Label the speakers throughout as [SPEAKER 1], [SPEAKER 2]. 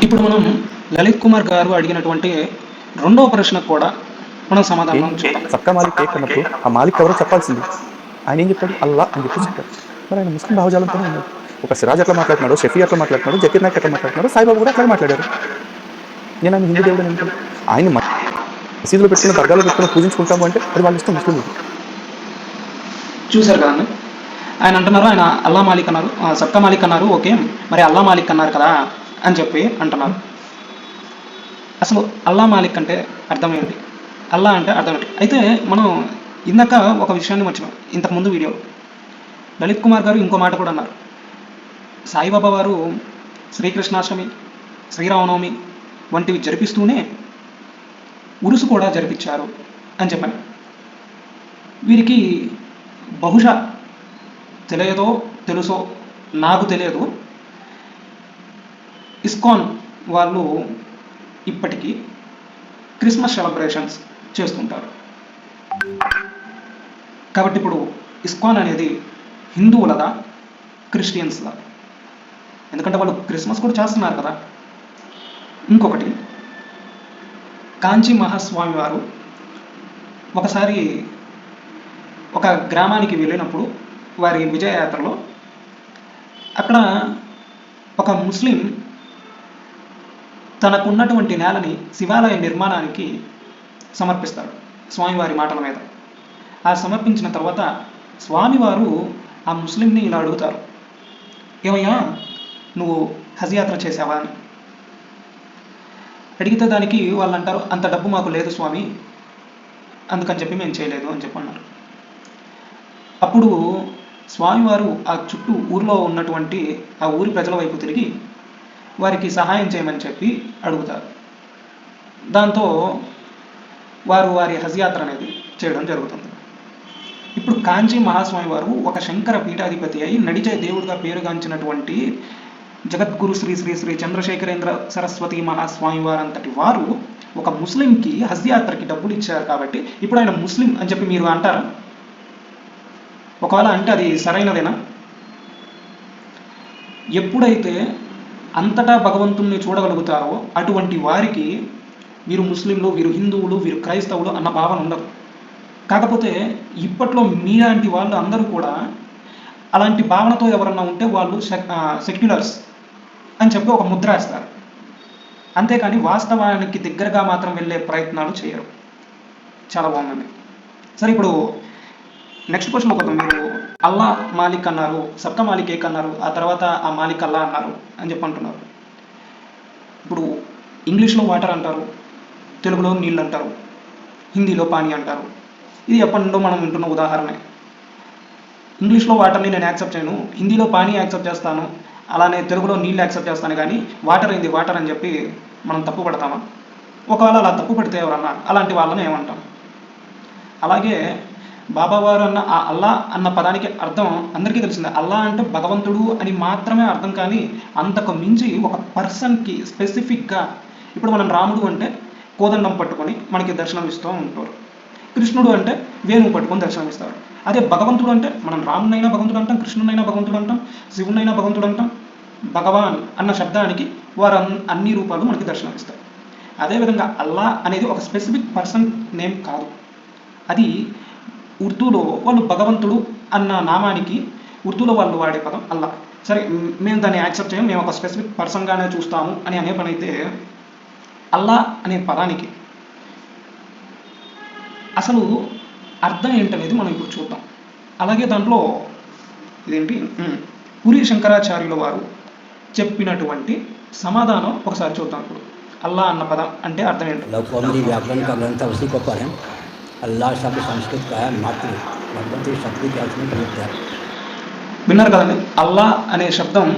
[SPEAKER 1] ఇప్పుడు మనం లలిత్ కుమార్ గారు అడిగినటువంటి రెండవ ప్రశ్నకు కూడా మనం సమాధానం చూద్దాం.
[SPEAKER 2] సబ్కా మాలిక్ ఏక్ అన్నప్పుడు ఆ మాలిక్ ఎవరో చెప్పాల్సింది. ఆయన ఏం చెప్పాడు? అల్లా అని చెప్పి చెప్పాడు. మరి ఆయన ముస్లిం భావజాలంతోనే ఉన్నాడు. ఒక సిరాజ్ ఎట్లా మాట్లాడుతున్నాడు, షఫీ ఎట్లా మాట్లాడుతున్నాడు, జకీర్ నాయక్ ఎట్లా మాట్లాడుతున్నాడు, సాయిబాబు కూడా అట్లాగే మాట్లాడారు. నేను ఆయన హిందూ దేవుడు అని ఎందుకు? ఆయన మసీదులో పెట్టుకుని దర్గాలో పెట్టుకుని పూజించుకుంటాము అంటే అది వాళ్ళ ఇష్టం, ముస్లింలది.
[SPEAKER 1] చూశారు కదండి, ఆయన అంటున్నారు ఆయన అల్లా మాలిక్ అన్నారు, సబ్కా మాలిక్ అన్నారు, ఓకే మరి అల్లా మాలిక్ అన్నారు కదా అని చెప్పి అంటున్నారు. అసలు అల్లా మాలిక్ అంటే అర్థం ఏంటి? అల్లా అంటే అర్థం ఏంటి? అయితే మనం ఇందాక ఒక విషయాన్ని మర్చిపోయాం. ఇంతకుముందు వీడియో లలిత్ కుమార్ గారు ఇంకో మాట కూడా అన్నారు. సాయిబాబా వారు శ్రీకృష్ణాష్టమి, శ్రీరామనవమి వంటివి జరిపిస్తూనే ఉరుసు కూడా జరిపించారు అని చెప్పాను. వీరికి బహుశా తెలియదో తెలుసో నాకు తెలియదు, ఇస్కాన్ వాళ్ళు ఇప్పటికీ క్రిస్మస్ సెలబ్రేషన్స్ చేస్తుంటారు. కాబట్టి ఇప్పుడు ఇస్కాన్ అనేది హిందువులదా క్రిస్టియన్స్దా? ఎందుకంటే వాళ్ళు క్రిస్మస్ కూడా చేస్తున్నారు కదా. ఇంకొకటి, కాంచీ మహాస్వామి వారు ఒకసారి ఒక గ్రామానికి వెళ్ళినప్పుడు వారి విజయయాత్రలో అక్కడ ఒక ముస్లిం తనకున్నటువంటి నేలని శివాలయ నిర్మాణానికి సమర్పిస్తాడు స్వామివారి మాటల మీద. ఆ సమర్పించిన తర్వాత స్వామివారు ఆ ముస్లింని ఇలా అడుగుతారు, ఏమయ్యా నువ్వు హజ్ యాత్ర చేసావా అని అడిగితే దానికి వాళ్ళు అంటారు, అంత డబ్బు మాకు లేదు స్వామి, అందుకని చెప్పి మేము చేయలేదు అని చెప్పి అన్నారు. అప్పుడు స్వామివారు ఆ చుట్టూ ఊరిలో ఉన్నటువంటి ఆ ఊరి ప్రజల వైపు తిరిగి వారికి సహాయం చేయమని చెప్పి అడుగుతారు. దాంతో వారు వారి హజ్ యాత్ర అనేది చేయడం జరుగుతుంది. ఇప్పుడు కాంచీ మహాస్వామి వారు ఒక శంకర పీఠాధిపతి అయి నడిచే దేవుడిగా పేరుగాంచినటువంటి జగద్గురు శ్రీ శ్రీ శ్రీ చంద్రశేఖరేంద్ర సరస్వతి మహాస్వామి వారంతటి వారు ఒక ముస్లింకి హజ్ యాత్రకి డబ్బులు ఇచ్చారు. కాబట్టి ఇప్పుడు ఆయన ముస్లిం అని చెప్పి మీరు అంటారా? ఒకవేళ అంటే అది సరైనదేనా? ఎప్పుడైతే అంతటా భగవంతుణ్ణి చూడగలుగుతారో అటువంటి వారికి వీరు ముస్లింలు, వీరు హిందువులు, వీరు క్రైస్తవులు అన్న భావన ఉండదు. కాకపోతే ఇప్పట్లో మీలాంటి వాళ్ళు అందరూ కూడా అలాంటి భావనతో ఎవరన్నా ఉంటే వాళ్ళు సెక్యులర్స్ అని చెప్పి ఒక ముద్ర వేస్తారు. అంతేకాని వాస్తవానికి దగ్గరగా మాత్రం వెళ్ళే ప్రయత్నాలు చేయరు. చాలా బాగుందండి. సరే, ఇప్పుడు నెక్స్ట్ క్వశ్చన్ ఒక, మీరు అల్లా మాలిక్ అన్నారు, సబ్కా మాలిక్ ఏక్ అన్నారు, ఆ తర్వాత ఆ మాలిక్ అల్లా అన్నారు అని చెప్పి అంటున్నారు. ఇప్పుడు ఇంగ్లీష్లో వాటర్ అంటారు, తెలుగులో నీళ్ళు అంటారు, హిందీలో పానీ అంటారు. ఇది ఎప్పటి నుండో మనం వింటున్న ఉదాహరణ. ఇంగ్లీష్లో వాటర్ని నేను యాక్సెప్ట్ చేయను, హిందీలో పానీ యాక్సెప్ట్ చేస్తాను, అలానే తెలుగులో నీళ్ళు యాక్సెప్ట్ చేస్తాను, కానీ వాటర్ ఏంది వాటర్ అని చెప్పి మనం తప్పు పడతామా? ఒకవేళ అలా తప్పు పడితే ఎవరన్నా అలాంటి వాళ్ళని ఏమంటాం? అలాగే బాబావారు అన్న ఆ అల్లా అన్న పదానికి అర్థం అందరికీ తెలిసిందే. అల్లా అంటే భగవంతుడు అని మాత్రమే అర్థం, కానీ అంతకు మించి ఒక పర్సన్కి స్పెసిఫిక్గా, ఇప్పుడు మనం రాముడు అంటే కోదండం పట్టుకొని మనకి దర్శనం ఇస్తూ ఉంటారు, కృష్ణుడు అంటే వేణువు పట్టుకొని దర్శనం ఇస్తారు. అదే భగవంతుడు అంటే మనం రామునైనా భగవంతుడు అంటాం, కృష్ణునైనా భగవంతుడు అంటాం, శివునైనా భగవంతుడు అంటాం. భగవాన్ అన్న శబ్దానికి వారు అన్ని రూపాలు మనకి దర్శనం ఇస్తారు. అదేవిధంగా అల్లా అనేది ఒక స్పెసిఫిక్ పర్సన్ నేమ్ కాదు, అది ఉర్దూలో వాళ్ళు భగవంతుడు అన్న నామానికి ఉర్దూలో వాళ్ళు వాడే పదం అల్లా. సరే, మేము దాన్ని యాక్సెప్ట్ చేయం, మేము ఒక స్పెసిఫిక్ పర్సన్గానే చూస్తాము అని అనే పని అయితే, అల్లా అనే పదానికి అసలు అర్థం ఏంటనేది మనం ఇప్పుడు చూద్దాం. అలాగే దాంట్లో ఇదేంటి పురి శంకరాచార్యుల వారు చెప్పినటువంటి సమాధానం ఒకసారి చూద్దాం. ఇప్పుడు అల్లా అన్న పదం అంటే అర్థం ఏంటో.
[SPEAKER 3] लौकोमदी व्याकरण का ग्रंथ है, उसी को पढ़ें। अल्लाह शब्द संस्कृत का है, मातृ भगवती शक्ति के अर्थ में प्रयुक्त है।
[SPEAKER 1] విన్నారు కదండి, అల్లా అనే శబ్దం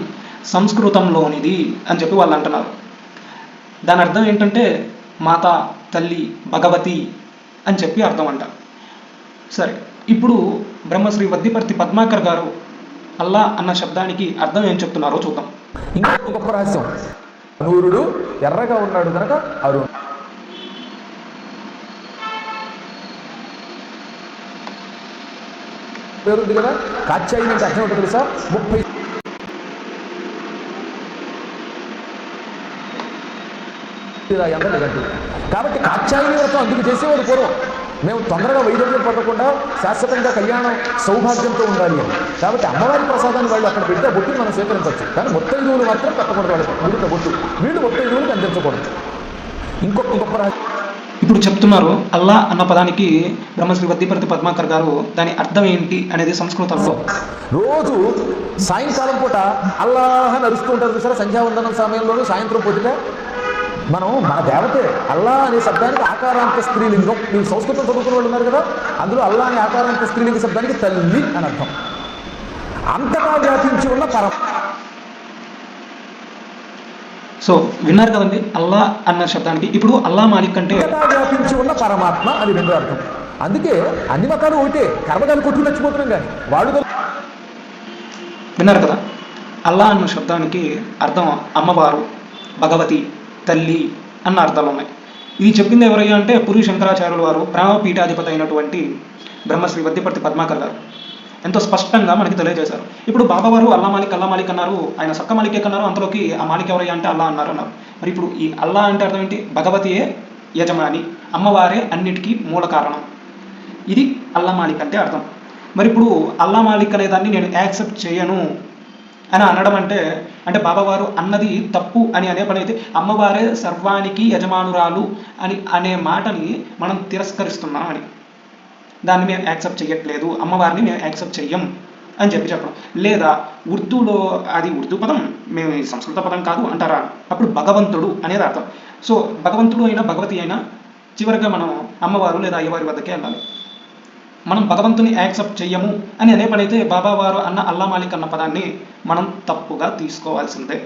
[SPEAKER 1] సంస్కృతంలోనిది అని చెప్పి వాళ్ళు అంటున్నారు. దాని అర్థం ఏంటంటే మాత, తల్లి, భగవతి అని చెప్పి అర్థం అంట. సరే, ఇప్పుడు బ్రహ్మశ్రీ వద్దిపర్తి పద్మాకర్ గారు అల్లా అన్న శబ్దానికి అర్థం ఏం చెప్తున్నారో చూద్దాం.
[SPEAKER 2] ఇంకొక గొప్ప రహస్యం, సూర్యుడు ఎర్రగా ఉన్నాడు కనుక అరుణ్. పేరుంది కదా, కాత్యాయని అంటే అర్థం ఏంటో తెలుసా? 30
[SPEAKER 4] ఎంత నెగటివ్. కాబట్టి కాత్యాయని వ్రతం అందుకు చేసేవారు పూర్వం, మేము తొందరగా వైద్యం పడకుండా శాశ్వతంగా కళ్యాణం సౌభాగ్యంతో ఉండాలి అని. కాబట్టి అమ్మవారి ప్రసాదాన్ని వాళ్ళు అక్కడ పెడితే బొట్టుని మనం స్వీకరించవచ్చు, కానీ ముత్తైదువులు మాత్రం పెట్టకూడదు, వాళ్ళకి ముడిత బొట్టు, వీళ్ళు ముత్తైదువులకు అందించకూడదు. ఇంకొక గొప్ప
[SPEAKER 1] ఇప్పుడు చెప్తున్నారు అల్లా అన్న పదానికి బ్రహ్మశ్రీ వద్దిపర్తి పద్మాకర్ గారు దాని అర్థం ఏంటి అనేది సంస్కృతంలో
[SPEAKER 4] రోజు సాయంకాలం పూట అల్లాహ్ అని అరుస్తూ ఉంటారు చూసారా, సంధ్యావందనం సమయంలోనూ సాయంత్రం పొద్దుట మనం మన దేవతే అల్లా అనే శబ్దానికి ఆకారాంత స్త్రీలింగం. మీరు సంస్కృతం చదువుకున్న వాళ్ళు ఉన్నారు కదా, అందులో అల్లా అనే ఆకారాంత స్త్రీలింగ శబ్దానికి తల్లి అని అర్థం. అంతటా వ్యాపించి ఉన్న పరం.
[SPEAKER 1] సో విన్నారు కదండి, అల్లా అన్న శబ్దానికి ఇప్పుడు అల్లా మాలిక్ అంటే
[SPEAKER 4] అంతటా వ్యాపించి ఉన్న పరమాత్మ అని రెండో అర్థం. అందుకే అన్ని మతాలు ఒకటే, కర్మకాలు కొట్టుకు నచ్చిపోతున్నాం కానీ వాడు.
[SPEAKER 1] విన్నారు కదా, అల్లా అన్న శబ్దానికి అర్థం అమ్మవారు, భగవతి, తల్లి అన్న అర్థాలు ఉన్నాయి. ఇది చెప్పింది ఎవరయ్యా అంటే పూరి శంకరాచార్యుల వారు, బ్రహ్మపీఠాధిపతి అయినటువంటి బ్రహ్మశ్రీ వద్దిపర్తి పద్మాకర్ గారు ఎంతో స్పష్టంగా మనకి తెలియజేశారు. ఇప్పుడు బాబావారు అల్లా మాలిక్ అన్నారు, ఆయన సక్క మాలికే కన్నారు, అంతలోకి ఆ మాలిక్ ఎవరయ్యా అంటే అల్లా అన్నారు. మరి ఇప్పుడు ఈ అల్లా అంటే అర్థం ఏంటి? భగవతియే యజమాని, అమ్మవారే అన్నిటికీ మూల కారణం. ఇది అల్లా మాలిక్ అంటే అర్థం. మరి ఇప్పుడు అల్లా మాలిక్ అనే దాన్ని నేను యాక్సెప్ట్ చేయను అని అనడం అంటే బాబావారు అన్నది తప్పు అని అనే పని అయితే, అమ్మవారే సర్వానికి యజమానురాలు అని అనే మాటని మనం తిరస్కరిస్తున్నాం అని, దాన్ని మేము యాక్సెప్ట్ చేయట్లేదు, అమ్మవారిని మేము యాక్సెప్ట్ చెయ్యం అని చెప్పడం. లేదా ఉర్దూలో అది ఉర్దూ పదం, మేము సంస్కృత పదం కాదు అంటారా? అప్పుడు భగవంతుడు అనేది అర్థం. సో భగవంతుడు అయినా భగవతి అయినా చివరిగా మనం అమ్మవారు లేదా అయ్యవారి వద్దకే వెళ్ళాలి. మనం భగవంతుని యాక్సెప్ట్ చెయ్యము అని అనే పని అయితే బాబావారు అన్న అల్లా మాలిక్ అన్న పదాన్ని మనం తప్పుగా తీసుకోవాల్సిందే.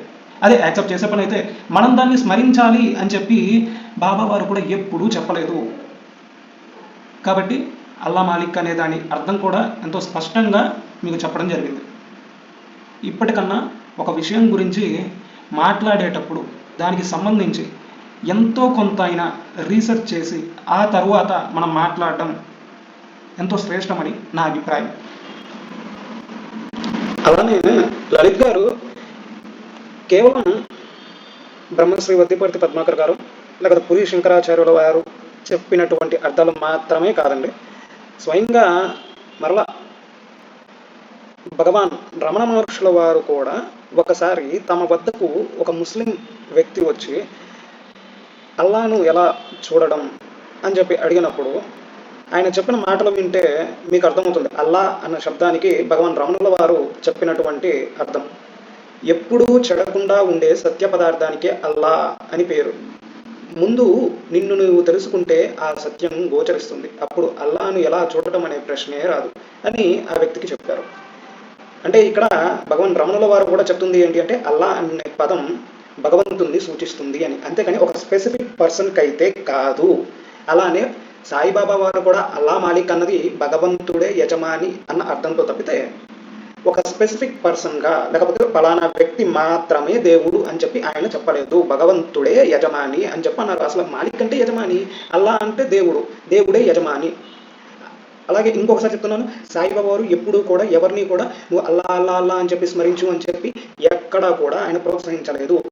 [SPEAKER 1] అదే యాక్సెప్ట్ చేసే పని అయితే మనం దాన్ని స్మరించాలి అని చెప్పి బాబావారు కూడా ఎప్పుడూ చెప్పలేదు. కాబట్టి అల్లా మాలిక్ అనే దాని అర్థం కూడా ఎంతో స్పష్టంగా మీకు చెప్పడం జరిగింది. ఇప్పటికన్నా ఒక విషయం గురించి మాట్లాడేటప్పుడు దానికి సంబంధించి ఎంతో కొంత అయినా రీసెర్చ్ చేసి ఆ తరువాత మనం మాట్లాడడం ఎంతో శ్రేష్టమని నా అభిప్రాయం. అలానే లలిత్ గారు కేవలం బ్రహ్మశ్రీ వద్దిపర్తి పద్మాకర్ గారు లేకపోతే పూరి శంకరాచార్యుల వారు చెప్పినటువంటి అర్థాలు మాత్రమే కాదండి, స్వయంగా మరలా భగవాన్ రమణ మహర్షుల వారు కూడా ఒకసారి తమ వద్దకు ఒక ముస్లిం వ్యక్తి వచ్చి అల్లాను ఎలా చూడడం అని చెప్పి అడిగినప్పుడు ఆయన చెప్పిన మాటలు వింటే మీకు అర్థమవుతుంది అల్లా అన్న శబ్దానికి భగవాన్ రమణుల వారు చెప్పినటువంటి అర్థం. ఎప్పుడూ చెడకుండా ఉండే సత్య పదార్థానికే అల్లా అని పేరు. ముందు నిన్ను నువ్వు తెలుసుకుంటే ఆ సత్యం గోచరిస్తుంది, అప్పుడు అల్లాను ఎలా చూడటం అనే ప్రశ్నే రాదు అని ఆ వ్యక్తికి చెప్పారు. అంటే ఇక్కడ భగవాన్ రమణుల వారు కూడా చెప్తుంది ఏంటి అంటే అల్లా అనే పదం భగవంతుణ్ణి సూచిస్తుంది అని, అంతేకాని ఒక స్పెసిఫిక్ పర్సన్కి అయితే కాదు. అలానే సాయిబాబా వారు కూడా అల్లా మాలిక్ అన్నది భగవంతుడే యజమాని అన్న అర్థంతో తప్పితే ఒక స్పెసిఫిక్ పర్సన్గా లేకపోతే ఫలానా వ్యక్తి మాత్రమే దేవుడు అని చెప్పి ఆయన చెప్పలేదు. భగవంతుడే యజమాని అని చెప్పి అన్నారు. అసలు మాలిక్ అంటే యజమాని, అల్లా అంటే దేవుడు, దేవుడే యజమాని. అలాగే ఇంకొకసారి చెప్తున్నాను, సాయిబాబా వారు ఎప్పుడూ కూడా ఎవరిని కూడా నువ్వు అల్లా అల్లా అల్లా అని చెప్పి స్మరించు అని చెప్పి ఎక్కడా కూడా ఆయన ప్రోత్సహించలేదు.